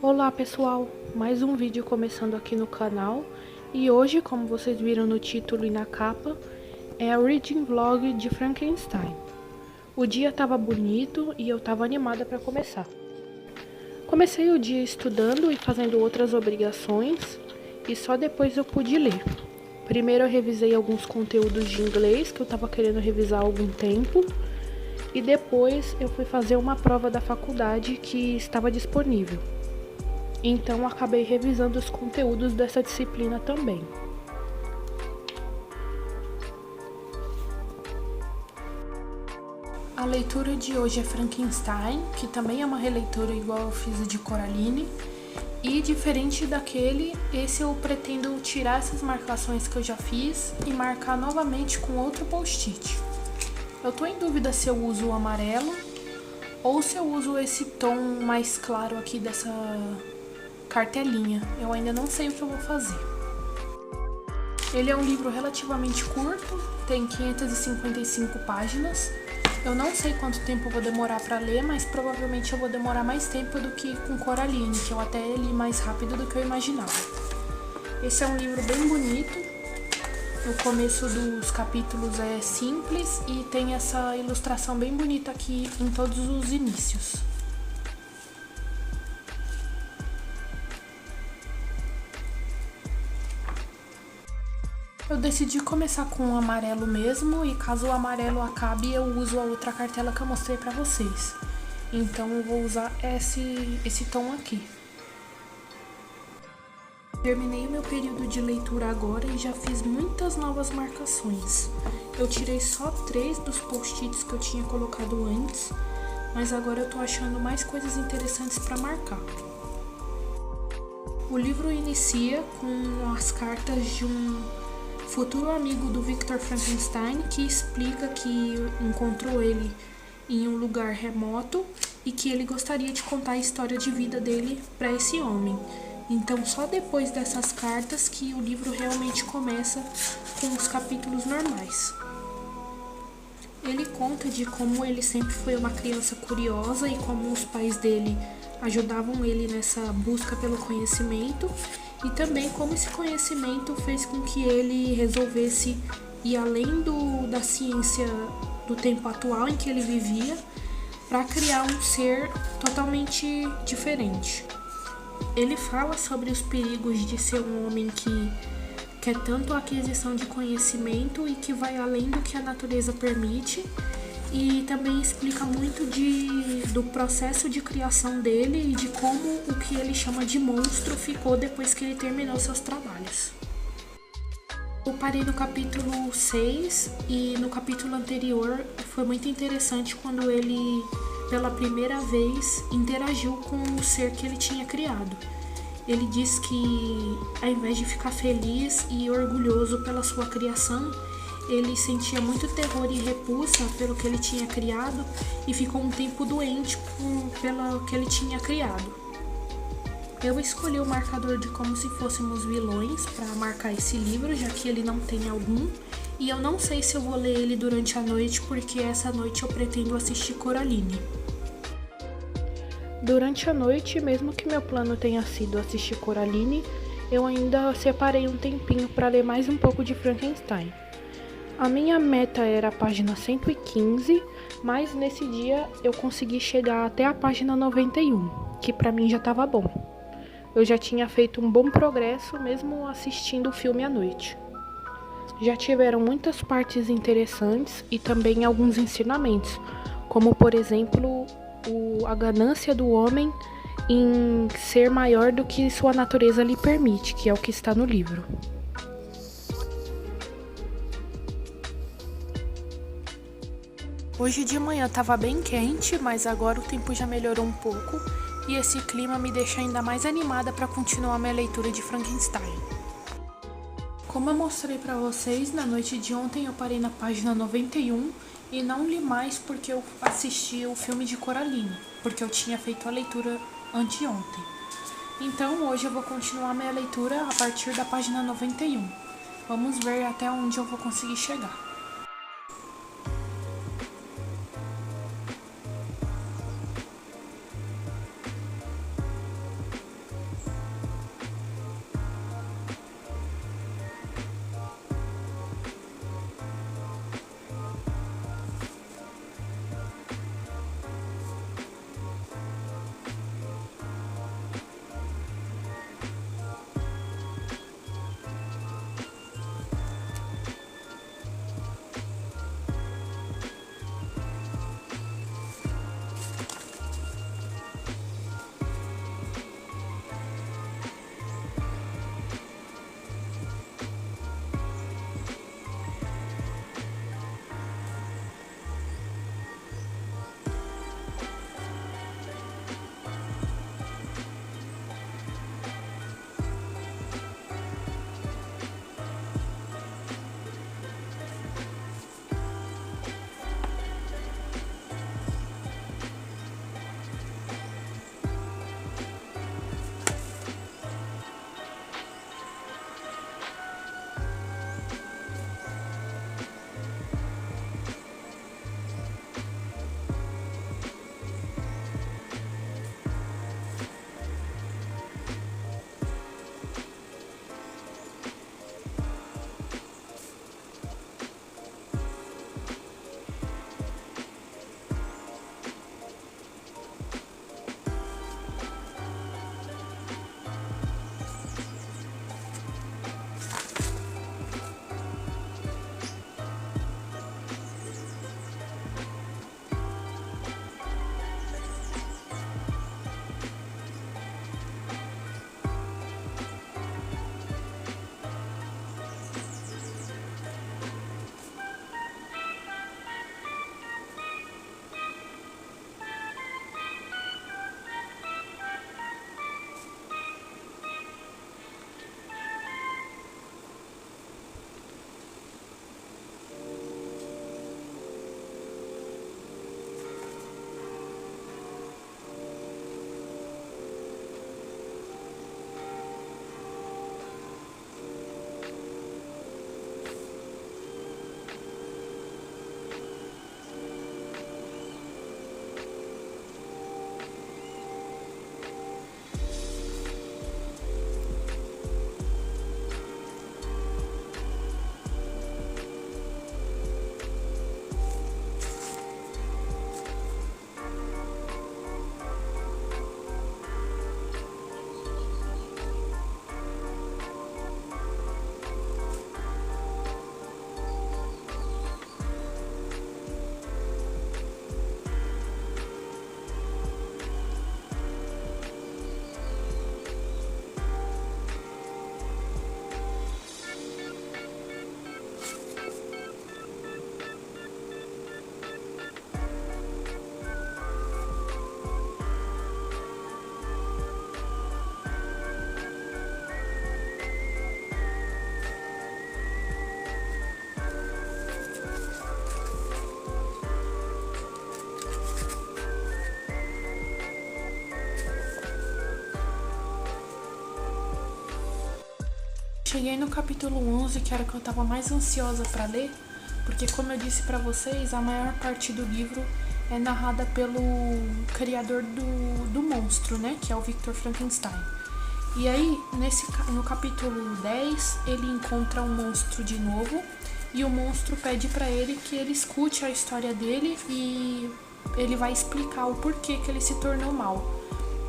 Olá pessoal, mais um vídeo começando aqui no canal e hoje, como vocês viram no título e na capa, é a Reading Vlog de Frankenstein. O dia estava bonito e eu estava animada para começar. Comecei o dia estudando e fazendo outras obrigações e só depois eu pude ler. Primeiro eu revisei alguns conteúdos de inglês que eu estava querendo revisar há algum tempo e depois eu fui fazer uma prova da faculdade que estava disponível. Então acabei revisando os conteúdos dessa disciplina também. A leitura de hoje é Frankenstein, que também é uma releitura igual eu fiz a de Coraline. E diferente daquele, esse eu pretendo tirar essas marcações que eu já fiz e marcar novamente com outro post-it. Eu tô em dúvida se eu uso o amarelo ou se eu uso esse tom mais claro aqui dessa cartelinha. Eu ainda não sei o que eu vou fazer. Ele é um livro relativamente curto, tem 555 páginas. Eu não sei quanto tempo eu vou demorar para ler, mas provavelmente eu vou demorar mais tempo do que com Coraline, que eu até li mais rápido do que eu imaginava. Esse é um livro bem bonito. O começo dos capítulos é simples e tem essa ilustração bem bonita aqui em todos os inícios. Eu decidi começar com o amarelo mesmo e caso o amarelo acabe eu uso a outra cartela que eu mostrei pra vocês. Então eu vou usar esse tom aqui. Terminei o meu período de leitura agora e já fiz muitas novas marcações. Eu tirei só 3 dos post-its que eu tinha colocado antes, mas agora eu tô achando mais coisas interessantes pra marcar. O livro inicia com as cartas de um futuro amigo do Victor Frankenstein, que explica que encontrou ele em um lugar remoto e que ele gostaria de contar a história de vida dele para esse homem. Então só depois dessas cartas que o livro realmente começa com os capítulos normais. Ele conta de como ele sempre foi uma criança curiosa e como os pais dele ajudavam ele nessa busca pelo conhecimento e também como esse conhecimento fez com que ele resolvesse ir além da ciência do tempo atual em que ele vivia para criar um ser totalmente diferente. Ele fala sobre os perigos de ser um homem que quer tanto a aquisição de conhecimento e que vai além do que a natureza permite, e também explica muito do processo de criação dele e de como o que ele chama de monstro ficou depois que ele terminou seus trabalhos. Eu parei no capítulo 6 e no capítulo anterior foi muito interessante quando ele, pela primeira vez, interagiu com o ser que ele tinha criado. Ele diz que, ao invés de ficar feliz e orgulhoso pela sua criação, ele sentia muito terror e repulsa pelo que ele tinha criado e ficou um tempo doente pelo que ele tinha criado. Eu escolhi o marcador de Como Se Fôssemos Vilões para marcar esse livro, já que ele não tem algum, e eu não sei se eu vou ler ele durante a noite, porque essa noite eu pretendo assistir Coraline. Durante a noite, mesmo que meu plano tenha sido assistir Coraline, eu ainda separei um tempinho para ler mais um pouco de Frankenstein. A minha meta era a página 115, mas nesse dia eu consegui chegar até a página 91, que para mim já estava bom. Eu já tinha feito um bom progresso mesmo assistindo o filme à noite. Já tiveram muitas partes interessantes e também alguns ensinamentos, como por exemplo a ganância do homem em ser maior do que sua natureza lhe permite, que é o que está no livro. Hoje de manhã estava bem quente, mas agora o tempo já melhorou um pouco e esse clima me deixa ainda mais animada para continuar minha leitura de Frankenstein. Como eu mostrei para vocês, na noite de ontem eu parei na página 91 e não li mais porque eu assisti o filme de Coraline, porque eu tinha feito a leitura anteontem. Então hoje eu vou continuar minha leitura a partir da página 91. Vamos ver até onde eu vou conseguir chegar. Cheguei no capítulo 11, que era o que eu tava mais ansiosa pra ler, porque como eu disse pra vocês, a maior parte do livro é narrada pelo criador do monstro, né, que é o Victor Frankenstein. E aí, no capítulo 10, ele encontra um monstro de novo, e o monstro pede pra ele que ele escute a história dele e ele vai explicar o porquê que ele se tornou mal.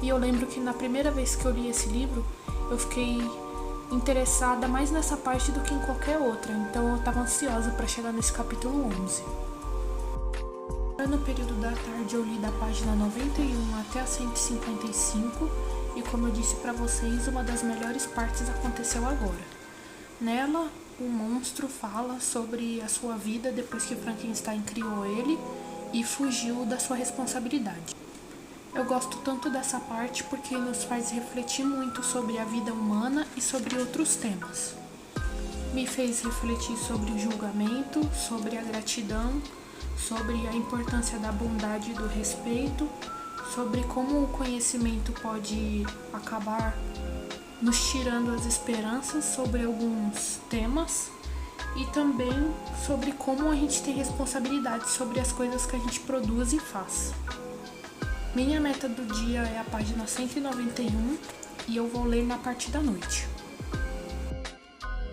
E eu lembro que na primeira vez que eu li esse livro, eu fiquei interessada mais nessa parte do que em qualquer outra, então eu estava ansiosa para chegar nesse capítulo 11. No período da tarde eu li da página 91 até a 155 e, como eu disse para vocês, uma das melhores partes aconteceu agora. Nela, o monstro fala sobre a sua vida depois que Frankenstein criou ele e fugiu da sua responsabilidade. Eu gosto tanto dessa parte porque nos faz refletir muito sobre a vida humana e sobre outros temas. Me fez refletir sobre o julgamento, sobre a gratidão, sobre a importância da bondade e do respeito, sobre como o conhecimento pode acabar nos tirando as esperanças sobre alguns temas e também sobre como a gente tem responsabilidade sobre as coisas que a gente produz e faz. Minha meta do dia é a página 191 e eu vou ler na parte da noite.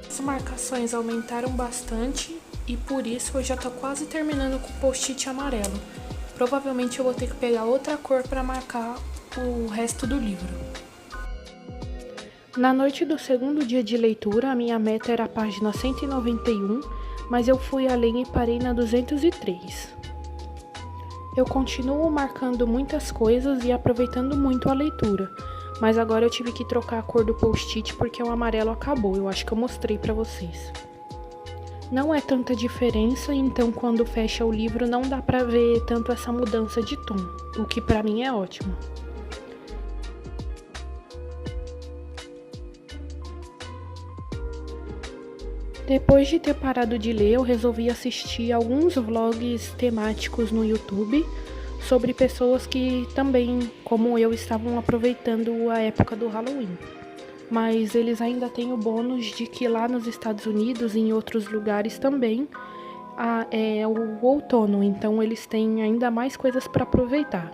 As marcações aumentaram bastante e por isso eu já tô quase terminando com o post-it amarelo. Provavelmente eu vou ter que pegar outra cor para marcar o resto do livro. Na noite do segundo dia de leitura, a minha meta era a página 191, mas eu fui além e parei na 203. Eu continuo marcando muitas coisas e aproveitando muito a leitura, mas agora eu tive que trocar a cor do post-it porque o amarelo acabou, eu acho que eu mostrei pra vocês. Não é tanta diferença, então quando fecha o livro não dá pra ver tanto essa mudança de tom, o que pra mim é ótimo. Depois de ter parado de ler, eu resolvi assistir alguns vlogs temáticos no YouTube sobre pessoas que também, como eu, estavam aproveitando a época do Halloween. Mas eles ainda têm o bônus de que lá nos Estados Unidos e em outros lugares também é o outono, então eles têm ainda mais coisas para aproveitar.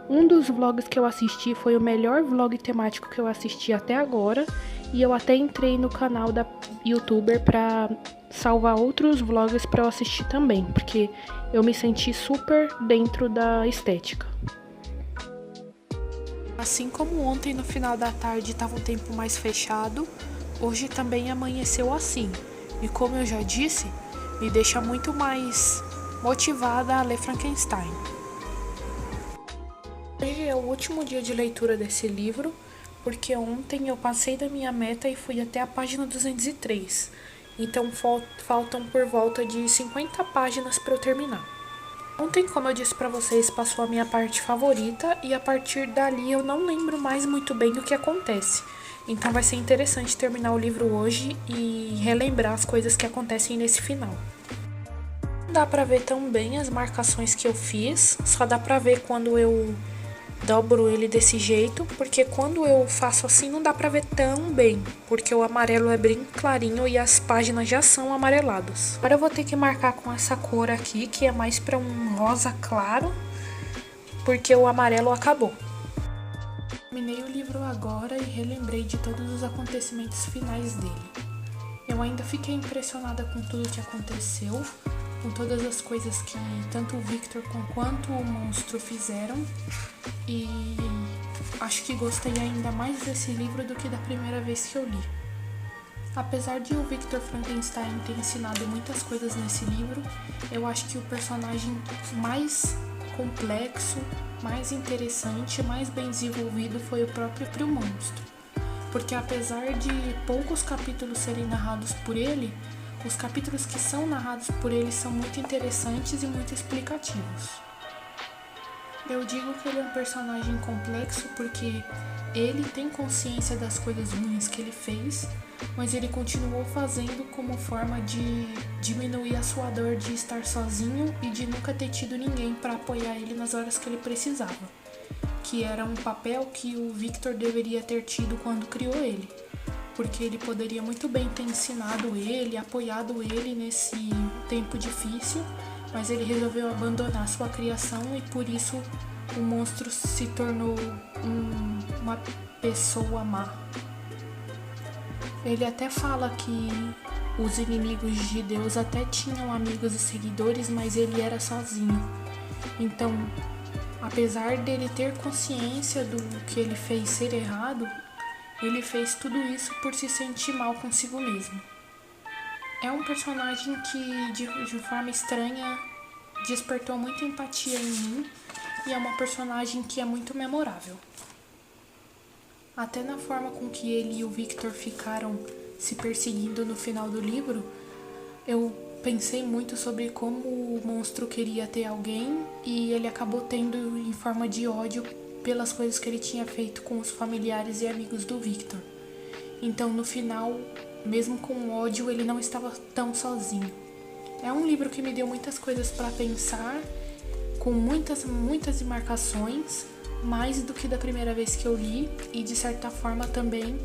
Um dos vlogs que eu assisti foi o melhor vlog temático que eu assisti até agora, e eu até entrei no canal da youtuber para salvar outros vlogs para eu assistir também, porque eu me senti super dentro da estética. Assim como ontem no final da tarde estava um tempo mais fechado, hoje também amanheceu assim, e como eu já disse, me deixa muito mais motivada a ler Frankenstein. Hoje é o último dia de leitura desse livro, porque ontem eu passei da minha meta e fui até a página 203. Então faltam por volta de 50 páginas para eu terminar. Ontem, como eu disse para vocês, passou a minha parte favorita e a partir dali eu não lembro mais muito bem o que acontece. Então vai ser interessante terminar o livro hoje e relembrar as coisas que acontecem nesse final. Não dá para ver tão bem as marcações que eu fiz, só dá para ver quando eu dobro ele desse jeito, porque quando eu faço assim não dá pra ver tão bem, porque o amarelo é bem clarinho e as páginas já são amareladas. Agora eu vou ter que marcar com essa cor aqui, que é mais pra um rosa claro, porque o amarelo acabou. Terminei o livro agora e relembrei de todos os acontecimentos finais dele. Eu ainda fiquei impressionada com tudo que aconteceu, com todas as coisas que tanto o Victor quanto o monstro fizeram, e acho que gostei ainda mais desse livro do que da primeira vez que eu li. Apesar de o Victor Frankenstein ter ensinado muitas coisas nesse livro, eu acho que o personagem mais complexo, mais interessante, mais bem desenvolvido foi o próprio monstro. Porque apesar de poucos capítulos serem narrados por ele, os capítulos que são narrados por ele são muito interessantes e muito explicativos. Eu digo que ele é um personagem complexo porque ele tem consciência das coisas ruins que ele fez, mas ele continuou fazendo como forma de diminuir a sua dor de estar sozinho e de nunca ter tido ninguém para apoiar ele nas horas que ele precisava, que era um papel que o Victor deveria ter tido quando criou ele. porque ele poderia muito bem ter ensinado ele, apoiado ele nesse tempo difícil, mas ele resolveu abandonar sua criação e por isso o monstro se tornou uma pessoa má. Ele até fala que os inimigos de Deus até tinham amigos e seguidores, mas ele era sozinho. Então, apesar dele ter consciência do que ele fez ser errado, ele fez tudo isso por se sentir mal consigo mesmo. É um personagem que, de forma estranha, despertou muita empatia em mim e é uma personagem que é muito memorável. Até na forma com que ele e o Victor ficaram se perseguindo no final do livro, eu pensei muito sobre como o monstro queria ter alguém e ele acabou tendo em forma de ódio pelas coisas que ele tinha feito com os familiares e amigos do Victor. Então, no final, mesmo com ódio, ele não estava tão sozinho. É um livro que me deu muitas coisas para pensar, com muitas marcações, mais do que da primeira vez que eu li, e de certa forma também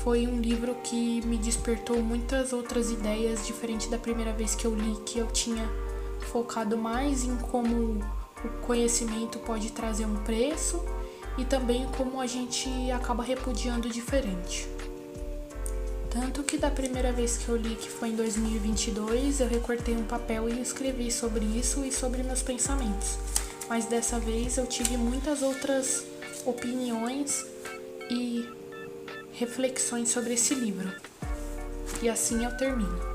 foi um livro que me despertou muitas outras ideias diferente da primeira vez que eu li, que eu tinha focado mais em como o conhecimento pode trazer um preço e também como a gente acaba repudiando diferente. Tanto que da primeira vez que eu li, que foi em 2022, eu recortei um papel e escrevi sobre isso e sobre meus pensamentos. Mas dessa vez eu tive muitas outras opiniões e reflexões sobre esse livro. E assim eu termino.